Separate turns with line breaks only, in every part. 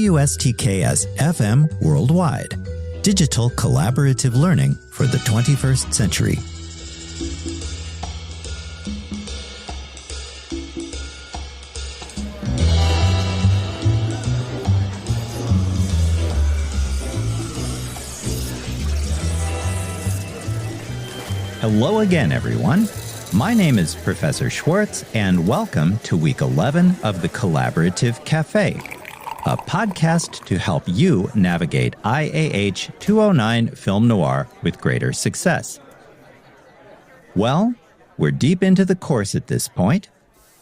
WSTKS-FM Worldwide. Digital collaborative learning for the 21st century. Hello again, everyone. My name is Professor Schwartz, and welcome to Week 11 of the Collaborative Café, a podcast to help you navigate IAH209 Film Noir with greater success. Well, we're deep into the course at this point.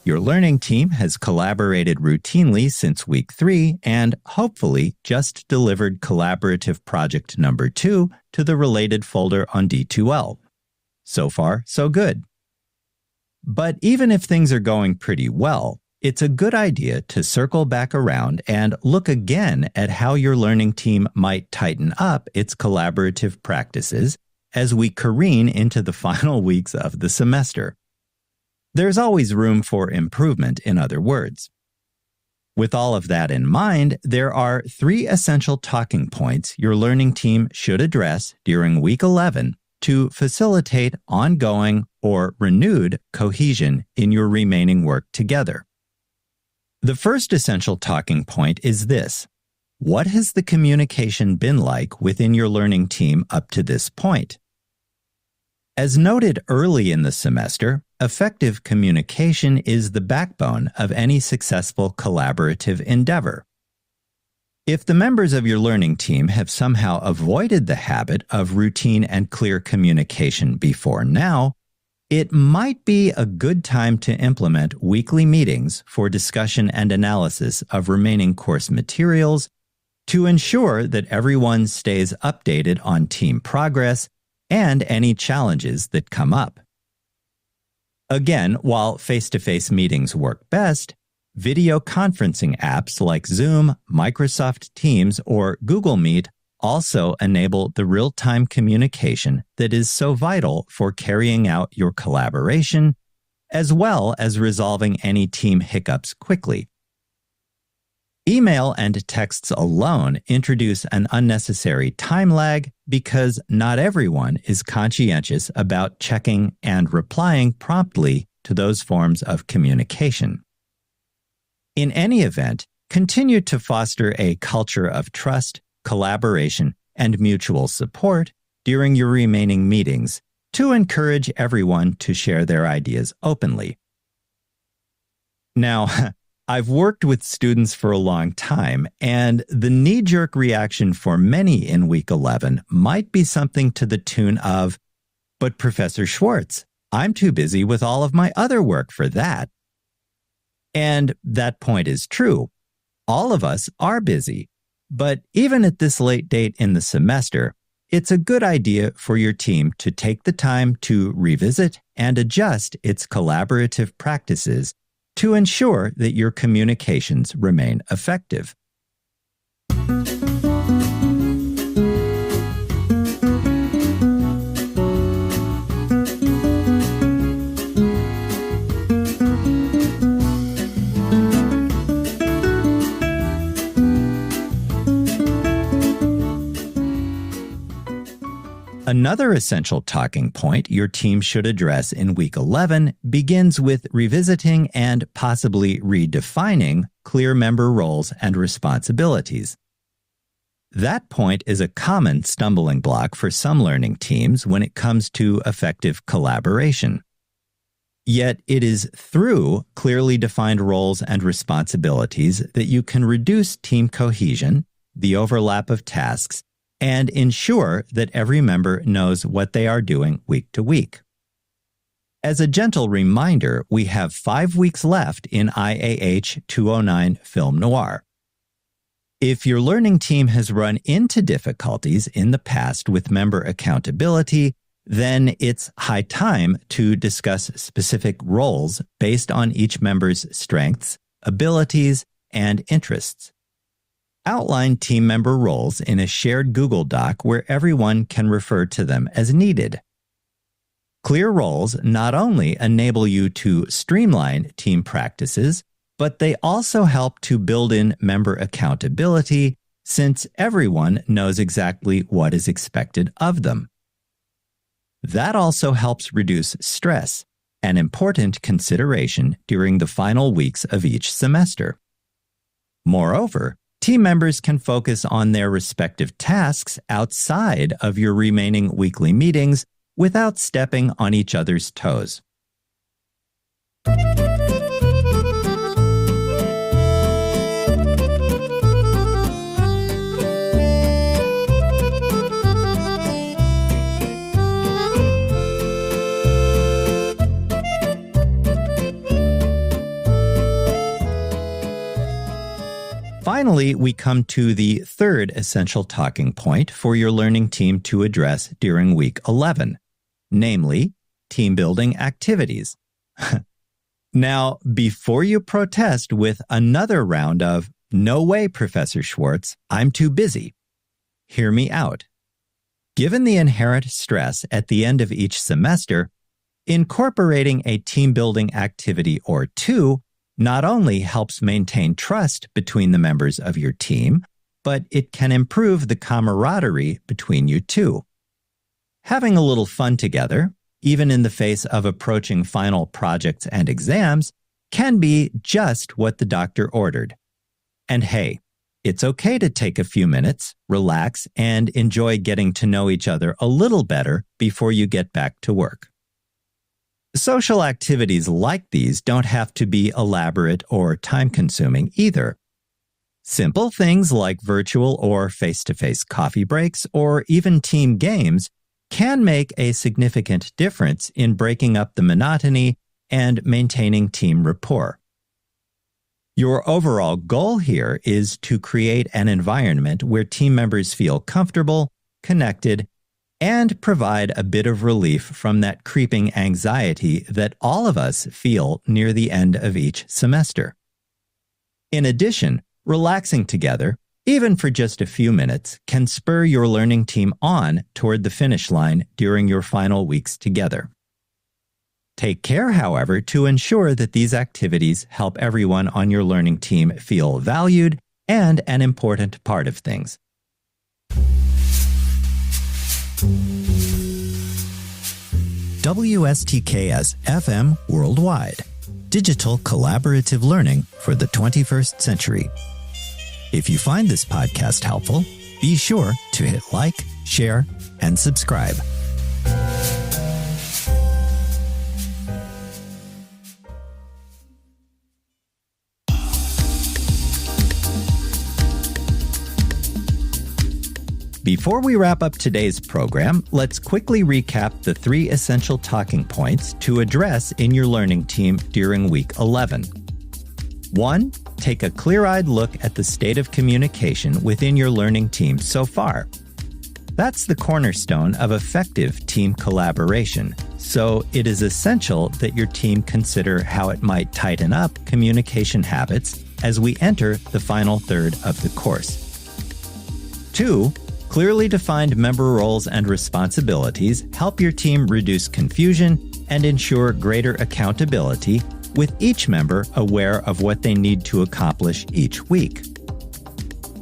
Your learning team has collaborated routinely since Week 3 and hopefully just delivered collaborative project number 2 to the related folder on D2L. So far, so good. But even if things are going pretty well, it's a good idea to circle back around and look again at how your learning team might tighten up its collaborative practices as we careen into the final weeks of the semester. There's always room for improvement, in other words. With all of that in mind, there are 3 essential talking points your learning team should address during Week 11 to facilitate ongoing or renewed cohesion in your remaining work together. The first essential talking point is this: what has the communication been like within your learning team up to this point? As noted early in the semester, effective communication is the backbone of any successful collaborative endeavor. If the members of your learning team have somehow avoided the habit of routine and clear communication before now, it might be a good time to implement weekly meetings for discussion and analysis of remaining course materials to ensure that everyone stays updated on team progress and any challenges that come up. Again, while face-to-face meetings work best, video conferencing apps like Zoom, Microsoft Teams, or Google Meet also enable the real-time communication that is so vital for carrying out your collaboration, as well as resolving any team hiccups quickly. Email and texts alone introduce an unnecessary time lag because not everyone is conscientious about checking and replying promptly to those forms of communication. In any event, continue to foster a culture of trust, collaboration, and mutual support during your remaining meetings to encourage everyone to share their ideas openly. Now, I've worked with students for a long time, and the knee-jerk reaction for many in Week 11 might be something to the tune of, "But Professor Schwartz, I'm too busy with all of my other work for that." And that point is true. All of us are busy. But even at this late date in the semester, it's a good idea for your team to take the time to revisit and adjust its collaborative practices to ensure that your communications remain effective. Another essential talking point your team should address in Week 11 begins with revisiting and possibly redefining clear member roles and responsibilities. That point is a common stumbling block for some learning teams when it comes to effective collaboration. Yet it is through clearly defined roles and responsibilities that you can reduce team cohesion, the overlap of tasks, and ensure that every member knows what they are doing week to week. As a gentle reminder, we have 5 weeks left in IAH209 Film Noir. If your learning team has run into difficulties in the past with member accountability, then it's high time to discuss specific roles based on each member's strengths, abilities, and interests. Outline team member roles in a shared Google Doc where everyone can refer to them as needed. Clear roles not only enable you to streamline team practices, but they also help to build in member accountability since everyone knows exactly what is expected of them. That also helps reduce stress, an important consideration during the final weeks of each semester. Moreover, team members can focus on their respective tasks outside of your remaining weekly meetings without stepping on each other's toes. Finally, we come to the third essential talking point for your learning team to address during week 11, namely, team building activities. Now, before you protest with another round of, "No way, Professor Schwartz, I'm too busy," hear me out. Given the inherent stress at the end of each semester, incorporating a team building activity or two not only helps maintain trust between the members of your team, but it can improve the camaraderie between you two. Having a little fun together, even in the face of approaching final projects and exams, can be just what the doctor ordered. And hey, it's okay to take a few minutes, relax, and enjoy getting to know each other a little better before you get back to work. Social activities like these don't have to be elaborate or time-consuming either. Simple things like virtual or face-to-face coffee breaks or even team games can make a significant difference in breaking up the monotony and maintaining team rapport. Your overall goal here is to create an environment where team members feel comfortable, connected, and provide a bit of relief from that creeping anxiety that all of us feel near the end of each semester. In addition, relaxing together, even for just a few minutes, can spur your learning team on toward the finish line during your final weeks together. Take care, however, to ensure that these activities help everyone on your learning team feel valued and an important part of things. WSTKS-FM Worldwide. Digital collaborative learning for the 21st century. If you find this podcast helpful, be sure to hit like, share, and subscribe. Before we wrap up today's program, let's quickly recap the 3 essential talking points to address in your learning team during week 11. 1. Take a clear-eyed look at the state of communication within your learning team so far. That's the cornerstone of effective team collaboration, so it is essential that your team consider how it might tighten up communication habits as we enter the final third of the course. 2. Clearly defined member roles and responsibilities help your team reduce confusion and ensure greater accountability, with each member aware of what they need to accomplish each week.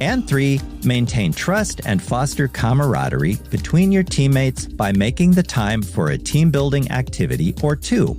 And 3, maintain trust and foster camaraderie between your teammates by making the time for a team-building activity or two.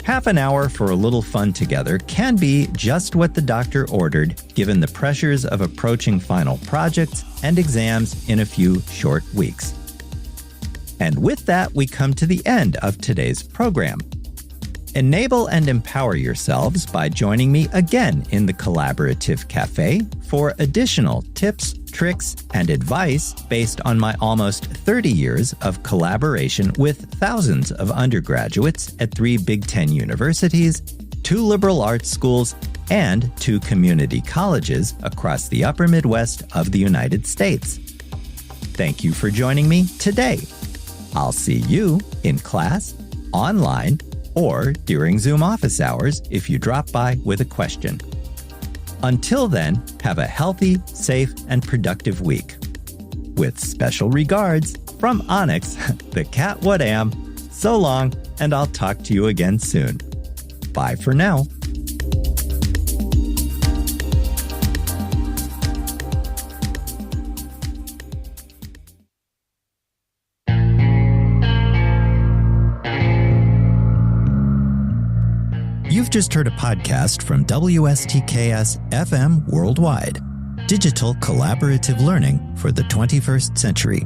Half an hour for a little fun together can be just what the doctor ordered, given the pressures of approaching final projects and exams in a few short weeks. And with that, we come to the end of today's program. Enable and empower yourselves by joining me again in the Collaborative Café for additional tips, tricks, and advice based on my almost 30 years of collaboration with thousands of undergraduates at 3 Big Ten universities, 2 liberal arts schools, and 2 community colleges across the upper Midwest of the United States. Thank you for joining me today. I'll see you in class, online, or during Zoom office hours if you drop by with a question. Until then, have a healthy, safe, and productive week. With special regards from Onyx, the cat what am. So long, and I'll talk to you again soon. Bye for now. just heard a podcast from WSTKS-FM Worldwide, digital collaborative learning for the 21st century.